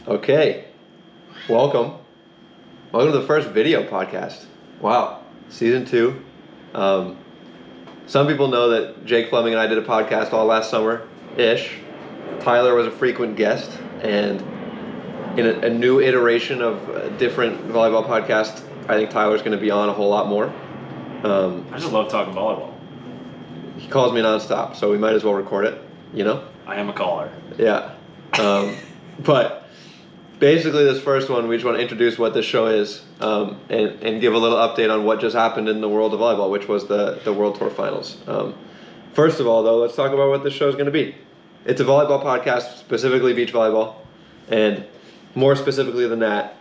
Okay, welcome. Welcome to the first video podcast. Wow, season 2. Some people know that Jake Fleming and I did a podcast all last summer-ish. Tyler was a frequent guest, and in a new iteration of a different volleyball podcast, I think Tyler's going to be on a whole lot more. I just love talking volleyball. He calls me nonstop, so we might as well record it, you know? I am a caller. Yeah. But basically this first one, we just want to introduce what this show is and give a little update on what just happened in the world of volleyball, which was the World Tour Finals. First of all, though, let's talk about what this show is going to be. It's a volleyball podcast, specifically beach volleyball, and more specifically than that,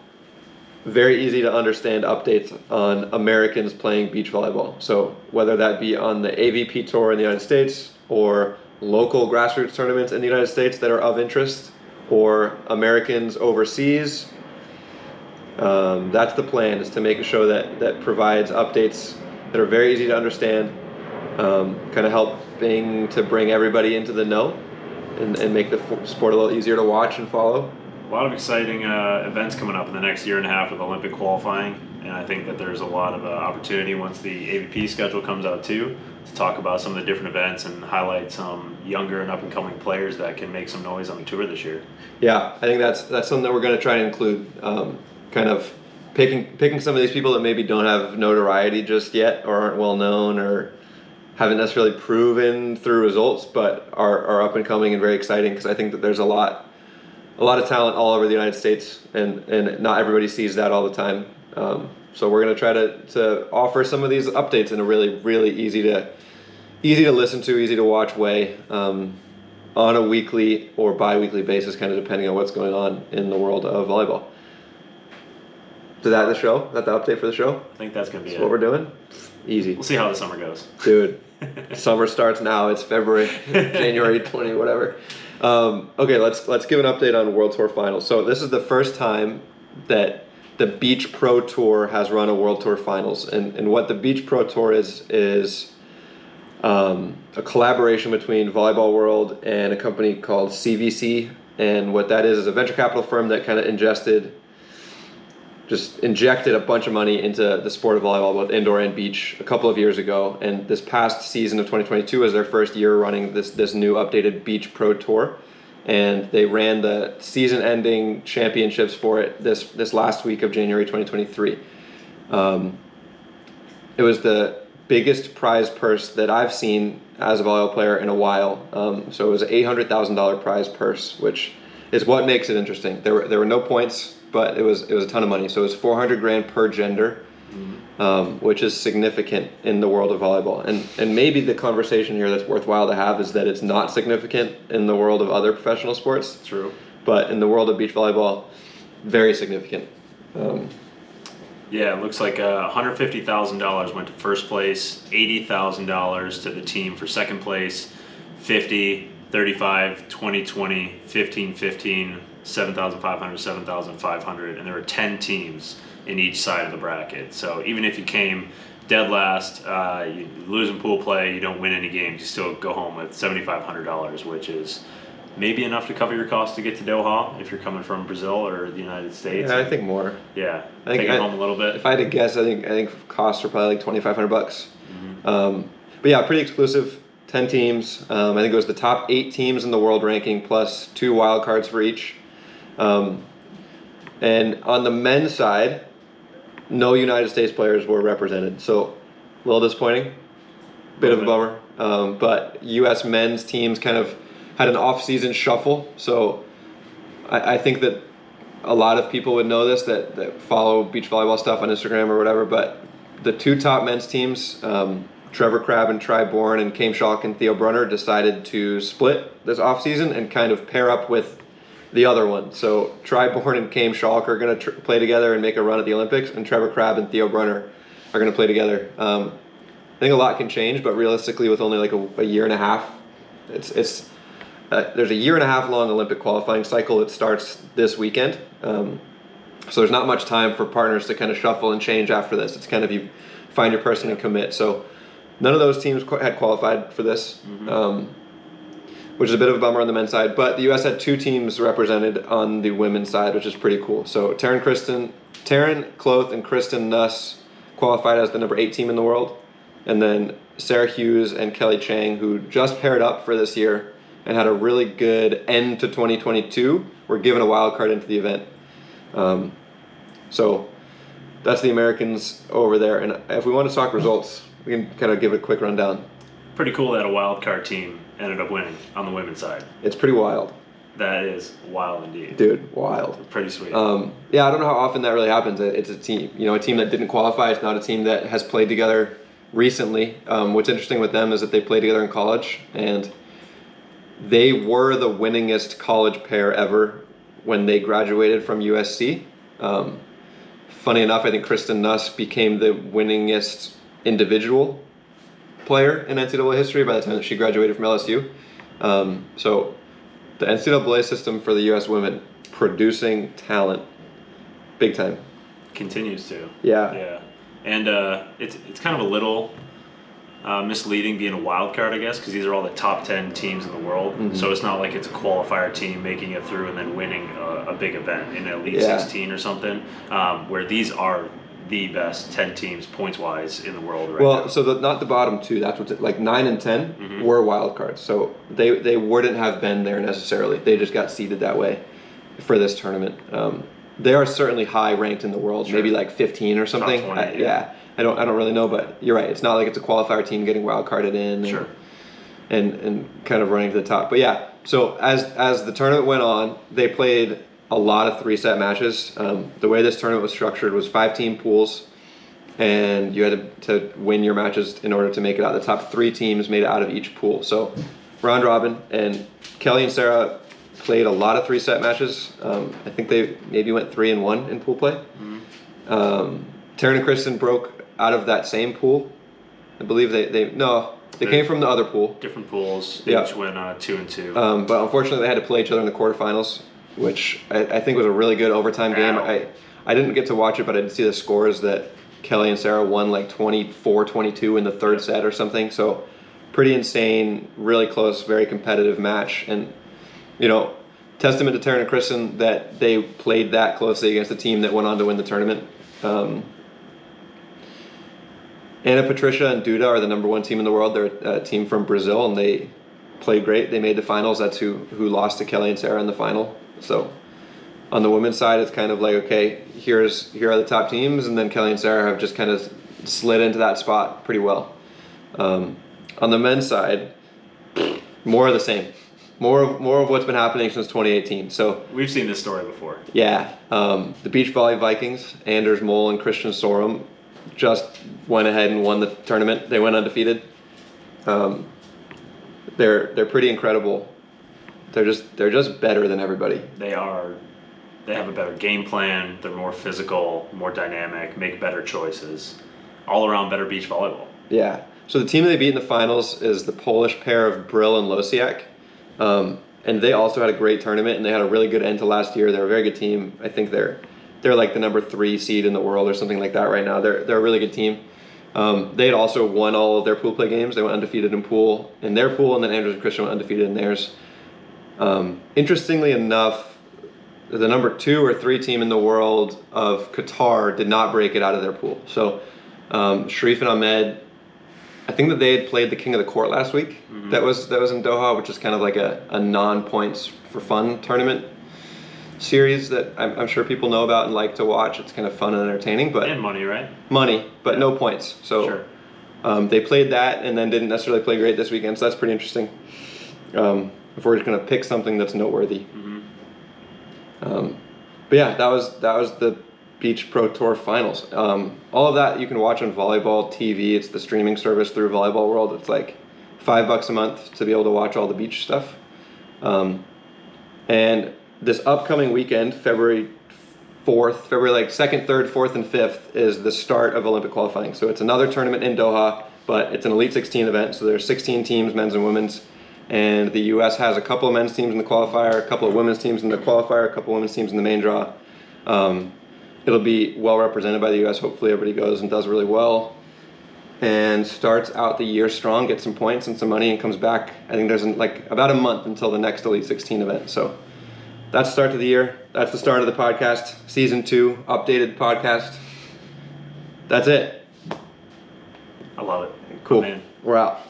very easy to understand updates on Americans playing beach volleyball. So whether that be on the AVP Tour in the United States or local grassroots tournaments in the United States that are of interest, or Americans overseas, that's the plan, is to make a show that provides updates that are very easy to understand, kind of helping to bring everybody into the know and make the sport a little easier to watch and follow. A lot of exciting events coming up in the next year and a half with Olympic qualifying, and I think that there's a lot of opportunity once the AVP schedule comes out too, to talk about some of the different events and highlight some younger and up-and-coming players that can make some noise on the tour this year. Yeah, I think that's something that we're going to try to include, kind of picking some of these people that maybe don't have notoriety just yet or aren't well known or haven't necessarily proven through results, but are up-and-coming and very exciting, because I think that there's a lot of talent all over the United States, and not everybody sees that all the time. So we're going to try to offer some of these updates in a really, really easy to listen to, easy to watch way, on a weekly or bi-weekly basis, kind of depending on what's going on in the world of volleyball. Is that the show? Is that the update for the show? I think that's going to be what we're doing? Easy. We'll see how the summer goes. Dude, summer starts now. It's February, January 20, whatever. Okay, let's give an update on World Tour Finals. So this is the first time that the Beach Pro Tour has run a World Tour Finals, and what the Beach Pro Tour is a collaboration between Volleyball World and a company called CVC, and what that is a venture capital firm that kind of injected a bunch of money into the sport of volleyball, both indoor and beach, a couple of years ago. And this past season of 2022 was their first year running this new updated Beach Pro Tour. And they ran the season-ending championships for it this last week of January 2023. It was the biggest prize purse that I've seen as a volleyball player in a while. So it was an $800,000 prize purse, which is what makes it interesting. There were no points, but it was a ton of money. So it was $400,000 per gender, which is significant in the world of volleyball. And maybe the conversation here that's worthwhile to have is that it's not significant in the world of other professional sports. True. But in the world of beach volleyball, very significant. Yeah, it looks like $150,000 went to first place, $80,000 to the team for second place, 50, 35, 20, 20, 15, 15, 7,500, 7,500, and there were 10 teams in each side of the bracket. So even if you came dead last, you lose in pool play, you don't win any games, you still go home with $7,500, which is maybe enough to cover your costs to get to Doha if you're coming from Brazil or the United States. Yeah, I think more. Yeah, I think take it home a little bit. If I had to guess, I think costs are probably like $2,500. But yeah, pretty exclusive. 10 teams. I think it was the top 8 teams in the world ranking plus 2 wild cards for each. And on the men's side, no United States players were represented. So a little disappointing, bit of a bummer. But U.S. men's teams kind of had an off-season shuffle. So I think that a lot of people would know this that follow beach volleyball stuff on Instagram or whatever. But the 2 top men's teams, Trevor Crabb and Tri Bourne and Kame Schalk and Theo Brunner, decided to split this offseason and kind of pair up with the other one. So Tri Bourne and Kame Schalk are going to play together and make a run at the Olympics, and Trevor Crabb and Theo Brunner are going to play together. I think a lot can change, but realistically, with only like a year and a half, there's a year and a half long Olympic qualifying cycle that starts this weekend. So there's not much time for partners to kind of shuffle and change after this. It's kind of you find your person and commit. So none of those teams had qualified for this. which is a bit of a bummer on the men's side. But the U.S. had 2 teams represented on the women's side, which is pretty cool. So Taryn Kloth and Kristen Nuss qualified as the number 8 team in the world. And then Sarah Hughes and Kelly Chang, who just paired up for this year and had a really good end to 2022, were given a wild card into the event. So that's the Americans over there. And if we want to talk results, we can kind of give a quick rundown. Pretty cool that a wild card team ended up winning on the women's side. It's pretty wild. That is wild indeed. Dude, wild. Pretty sweet. Yeah, I don't know how often that really happens. It's a team, a team that didn't qualify. It's not a team that has played together recently. What's interesting with them is that they played together in college, and they were the winningest college pair ever when they graduated from USC. Funny enough, I think Kristen Nuss became the winningest individual player in NCAA history by the time that she graduated from LSU. So the NCAA system for the U.S. women producing talent big time. Continues to. Yeah. Yeah. And it's kind of a little misleading being a wild card, I guess, because these are all the top 10 teams in the world. Mm-hmm. So it's not like it's a qualifier team making it through and then winning a big event in an Elite 16 or something, where these are the best 10 teams points-wise in the world right now. So not the bottom 2. That's what's like 9 and 10 were wild cards. So they wouldn't have been there necessarily. They just got seeded that way for this tournament. They are certainly high ranked in the world, sure. Maybe like 15 or something. Top 20, yeah. I don't really know, but you're right. It's not like it's a qualifier team getting wild carded in. Sure. And kind of running to the top. But yeah, so as the tournament went on, they played a lot of 3-set matches. The way this tournament was structured was 5-team pools, and you had to win your matches in order to make it out. The top 3 teams made it out of each pool. So round robin, and Kelly and Sarah played a lot of 3-set matches. I think they maybe went 3-1 in pool play. Taryn and Kristen broke out of that same pool. I believe they came from the other pool. Different pools. They each went 2-2. But unfortunately, they had to play each other in the quarterfinals, which I think was a really good overtime game. I didn't get to watch it, but I did see the scores that Kelly and Sarah won like 24-22 in the third set or something. So pretty insane, really close, very competitive match. And, testament to Taryn and Kristen that they played that closely against a team that went on to win the tournament. Ana Patricia and Duda are the number 1 team in the world. They're a team from Brazil, and they played great. They made the finals. That's who lost to Kelly and Sarah in the final. So on the women's side, it's kind of like, okay, here are the top teams, and then Kelly and Sarah have just kind of slid into that spot pretty well. On the men's side, more of the same. More of what's been happening since 2018. So we've seen this story before. Yeah. The beach volley Vikings, Anders Mole and Christian Sorum, just went ahead and won the tournament. They went undefeated. They're pretty incredible. They're just better than everybody. They are. They have a better game plan. They're more physical, more dynamic, make better choices. All around better beach volleyball. Yeah. So the team that they beat in the finals is the Polish pair of Brill and Losiak. And they also had a great tournament, and they had a really good end to last year. They're a very good team. I think they're like the number 3 seed in the world or something like that right now. They're a really good team. They had also won all of their pool play games. They went undefeated in their pool, and then Andrews and Christian went undefeated in theirs. Interestingly enough, the number 2 or 3 team in the world of Qatar did not break it out of their pool. So Sharif and Ahmed, I think that they had played the King of the Court last week. Mm-hmm. That was in Doha, which is kind of like a non-points for fun tournament series that I'm sure people know about and like to watch. It's kind of fun and entertaining, but and money, right? Money, but no points. So sure. They played that and then didn't necessarily play great this weekend. So that's pretty interesting. If we're just going to pick something that's noteworthy. Mm-hmm. But yeah, that was the Beach Pro Tour finals. All of that you can watch on Volleyball TV. It's the streaming service through Volleyball World. It's like $5 a month to be able to watch all the beach stuff. And this upcoming weekend, February like 2nd, 3rd, 4th, and 5th is the start of Olympic qualifying. So it's another tournament in Doha, but it's an Elite 16 event. So there's 16 teams, men's and women's. And the U.S. has a couple of men's teams in the qualifier, a couple of women's teams in the qualifier, a couple of women's teams in the main draw. It'll be well represented by the U.S. Hopefully everybody goes and does really well. and starts out the year strong, gets some points and some money, and comes back. I think there's about a month until the next Elite 16 event. So that's the start of the year. That's the start of the podcast. Season 2, updated podcast. That's it. I love it. Cool. Man. We're out.